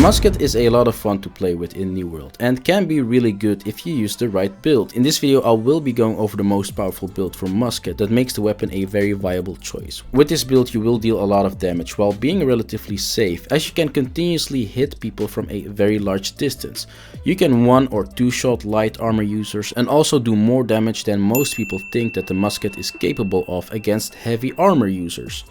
Musket is a lot of fun to play with in New World and can be really good if you use the right build. In this video I will be going over the most powerful build for Musket that makes the weapon a very viable choice. With this build you will deal a lot of damage while being relatively safe, as you can continuously hit people from a very large distance. You can 1 or 2 shot light armor users and also do more damage than most people think that the Musket is capable of against heavy armor users.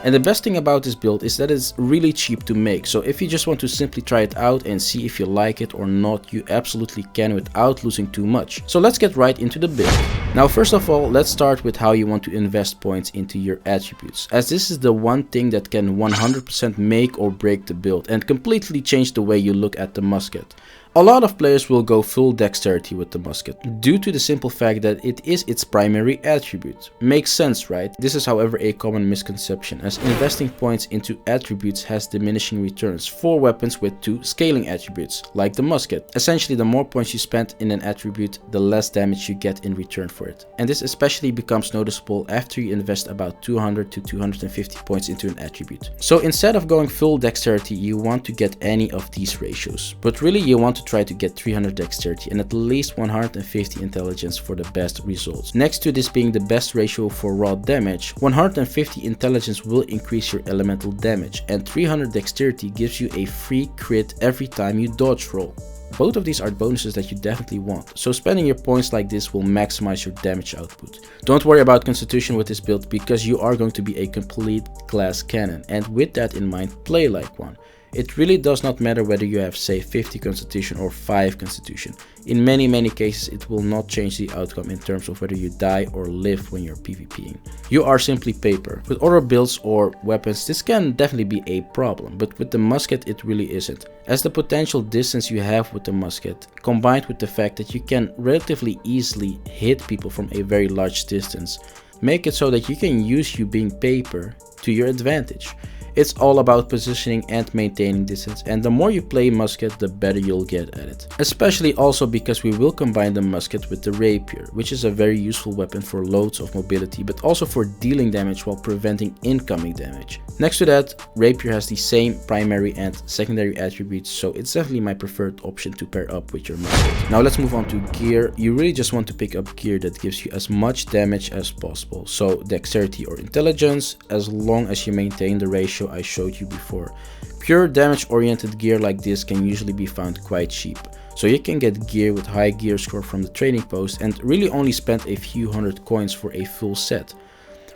And the best thing about this build is that it's really cheap to make, so if you just want to simply try it out and see if you like it or not, you absolutely can without losing too much. So let's get right into the build. Now first of all, let's start with how you want to invest points into your attributes, as this is the one thing that can 100% make or break the build and completely change the way you look at the Musket. A lot of players will go full dexterity with the Musket, due to the simple fact that it is its primary attribute. Makes sense, right? This is however a common misconception, as investing points into attributes has diminishing returns for weapons with 2 scaling attributes, like the Musket. Essentially, the more points you spend in an attribute, the less damage you get in return for it. And this especially becomes noticeable after you invest about 200 to 250 points into an attribute. So instead of going full dexterity, you want to get any of these ratios, but really you want to try to get 300 dexterity and at least 150 intelligence for the best results. Next to this being the best ratio for raw damage, 150 intelligence will increase your elemental damage, and 300 dexterity gives you a free crit every time you dodge roll. Both of these are bonuses that you definitely want, so spending your points like this will maximize your damage output. Don't worry about constitution with this build, because you are going to be a complete glass cannon, and with that in mind, play like one. It really does not matter whether you have, say, 50 constitution or 5 constitution. In many cases it will not change the outcome in terms of whether you die or live when you're PvPing. You are simply paper. With other builds or weapons this can definitely be a problem, but with the Musket it really isn't, as the potential distance you have with the Musket, combined with the fact that you can relatively easily hit people from a very large distance, make it so that you can use you being paper to your advantage. It's all about positioning and maintaining distance, and the more you play Musket, the better you'll get at it. Especially also because we will combine the Musket with the rapier, which is a very useful weapon for loads of mobility, but also for dealing damage while preventing incoming damage. Next to that, rapier has the same primary and secondary attributes, so it's definitely my preferred option to pair up with your Musket. Now let's move on to gear. You really just want to pick up gear that gives you as much damage as possible, so dexterity or intelligence, as long as you maintain the ratio I showed you before. Pure damage oriented gear like this can usually be found quite cheap, so you can get gear with high gear score from the trading post and really only spend a few hundred coins for a full set.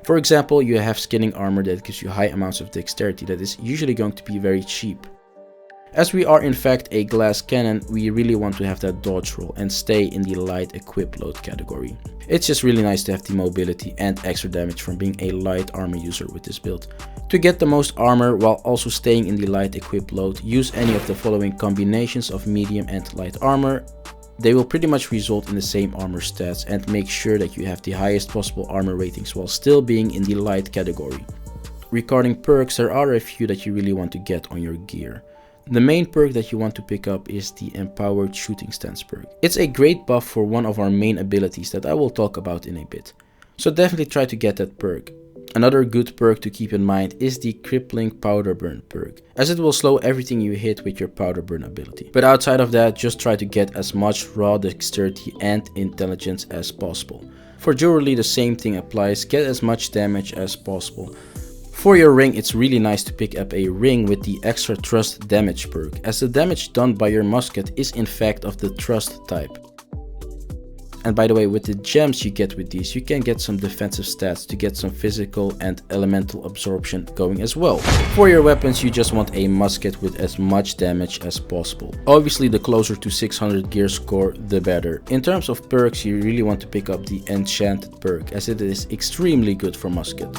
For example, you have skinning armor that gives you high amounts of dexterity that is usually going to be very cheap. As we are in fact a glass cannon, we really want to have that dodge roll and stay in the light equip load category. It's just really nice to have the mobility and extra damage from being a light armor user with this build. To get the most armor while also staying in the light equip load, use any of the following combinations of medium and light armor. They will pretty much result in the same armor stats, and make sure that you have the highest possible armor ratings while still being in the light category. Regarding perks, there are a few that you really want to get on your gear. The main perk that you want to pick up is the Empowered Shooting Stance perk. It's a great buff for one of our main abilities that I will talk about in a bit, so definitely try to get that perk. Another good perk to keep in mind is the Crippling Powder Burn perk, as it will slow everything you hit with your Powder Burn ability. But outside of that, just try to get as much raw dexterity and intelligence as possible. For jewelry the same thing applies, get as much damage as possible. For your ring, it's really nice to pick up a ring with the extra thrust damage perk, as the damage done by your Musket is in fact of the thrust type. And by the way, with the gems you get with these, you can get some defensive stats to get some physical and elemental absorption going as well. For your weapons, you just want a Musket with as much damage as possible. Obviously, the closer to 600 gear score, the better. In terms of perks, you really want to pick up the Enchanted perk, as it is extremely good for Musket.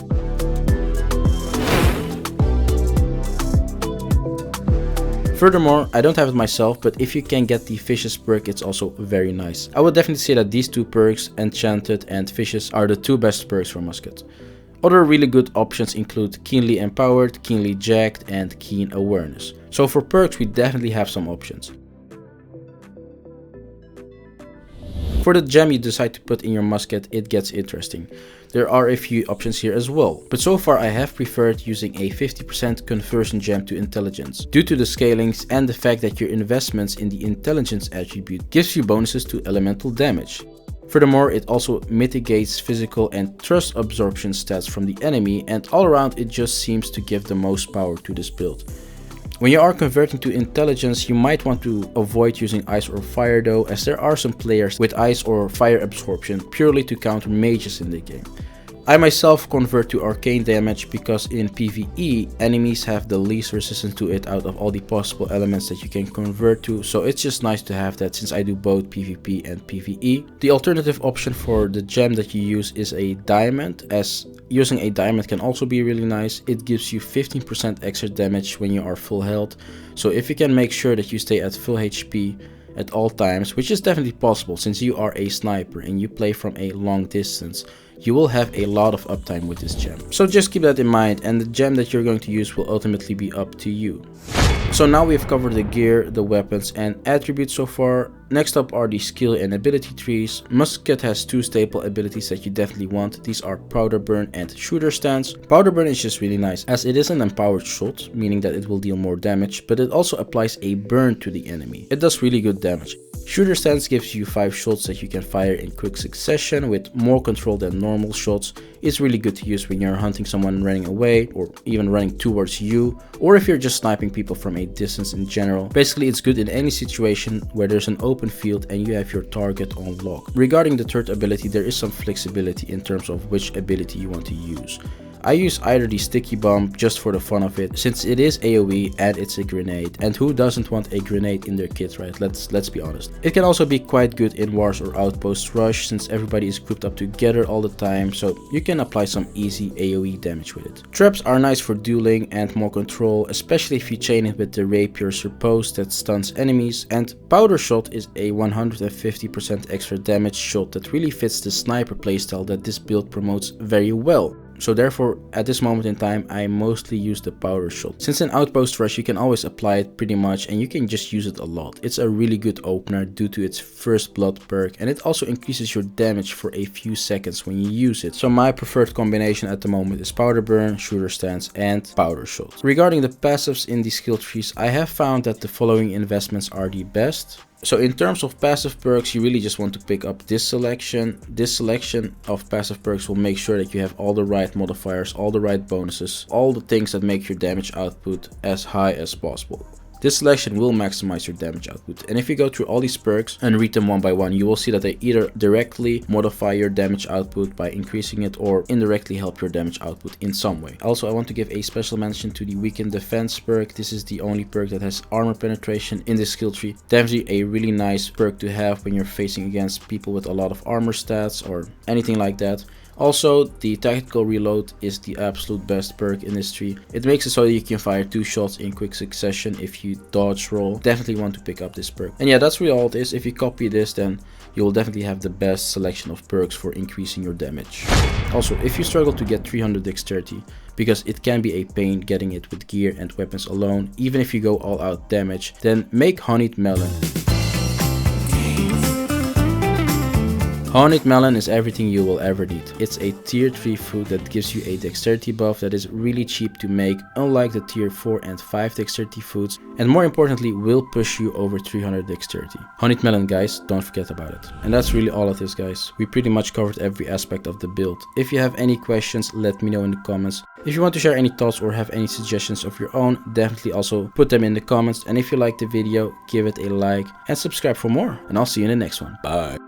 Furthermore, I don't have it myself, but if you can get the Fishes perk, it's also very nice. I would definitely say that these two perks, Enchanted and Fishes, are the two best perks for Musket. Other really good options include Keenly Empowered, Keenly Jacked, and Keen Awareness. So for perks, we definitely have some options. For the gem you decide to put in your musket, it gets interesting. There are a few options here as well, but so far I have preferred using a 50% conversion gem to intelligence, due to the scalings and the fact that your investments in the intelligence attribute gives you bonuses to elemental damage. Furthermore, it also mitigates physical and thrust absorption stats from the enemy, and all around it just seems to give the most power to this build. When you are converting to intelligence, you might want to avoid using ice or fire though, as there are some players with ice or fire absorption purely to counter mages in the game. I myself convert to arcane damage because in PvE, enemies have the least resistance to it out of all the possible elements that you can convert to, so it's just nice to have that since I do both PvP and PvE. The alternative option for the gem that you use is a diamond, as using a diamond can also be really nice. It gives you 15% extra damage when you are full health, so if you can make sure that you stay at full HP at all times, which is definitely possible since you are a sniper and you play from a long distance, you will have a lot of uptime with this gem. So just keep that in mind, and the gem that you're going to use will ultimately be up to you. So now we've covered the gear, the weapons and attributes so far. Next up are the skill and ability trees. Musket has two staple abilities that you definitely want. These are Powder Burn and Shooter Stance. Powder Burn is just really nice as it is an empowered shot, meaning that it will deal more damage, but it also applies a burn to the enemy. It does really good damage. Shooter Stance gives you 5 shots that you can fire in quick succession with more control than normal shots. It's really good to use when you're hunting someone running away or even running towards you, or if you're just sniping people from a distance in general. Basically, it's good in any situation where there's an open field and you have your target on lock. Regarding the third ability, there is some flexibility in terms of which ability you want to use. I use either the sticky bomb just for the fun of it, since it is AoE and it's a grenade, and who doesn't want a grenade in their kit, right? Let's be honest. It can also be quite good in wars or Outpost Rush, since everybody is grouped up together all the time, so you can apply some easy AoE damage with it. Traps are nice for dueling and more control, especially if you chain it with the rapier supposed that stuns enemies, and Powder Shot is a 150% extra damage shot that really fits the sniper playstyle that this build promotes very well. So therefore, at this moment in time, I mostly use the Powder Shot. Since in Outpost Rush you can always apply it pretty much and you can just use it a lot. It's a really good opener due to its First Blood perk, and it also increases your damage for a few seconds when you use it. So my preferred combination at the moment is Powder Burn, Shooter Stance and Powder Shot. Regarding the passives in the skill trees, I have found that the following investments are the best. So in terms of passive perks, you really just want to pick up this selection. This selection of passive perks will make sure that you have all the right modifiers, all the right bonuses, all the things that make your damage output as high as possible. This selection will maximize your damage output, and if you go through all these perks and read them one by one, you will see that they either directly modify your damage output by increasing it or indirectly help your damage output in some way. Also, I want to give a special mention to the Weakened Defense perk. This is the only perk that has armor penetration in this skill tree. Definitely a really nice perk to have when you're facing against people with a lot of armor stats or anything like that. Also, the Tactical Reload is the absolute best perk in this tree. It makes it so that you can fire 2 shots in quick succession if you dodge roll. Definitely want to pick up this perk. And yeah, that's really all it is. If you copy this, then you will definitely have the best selection of perks for increasing your damage. Also, if you struggle to get 300 dexterity, because it can be a pain getting it with gear and weapons alone, even if you go all out damage, then make Honeyed Melon. Honeyed Melon is everything you will ever need. It's a tier 3 fruit that gives you a dexterity buff that is really cheap to make, unlike the tier 4 and 5 dexterity foods, and more importantly will push you over 300 dexterity. Honeyed Melon, guys, don't forget about it. And that's really all it is, guys. We pretty much covered every aspect of the build. If you have any questions, let me know in the comments. If you want to share any thoughts or have any suggestions of your own, definitely also put them in the comments. And if you liked the video, give it a like and subscribe for more. And I'll see you in the next one. Bye.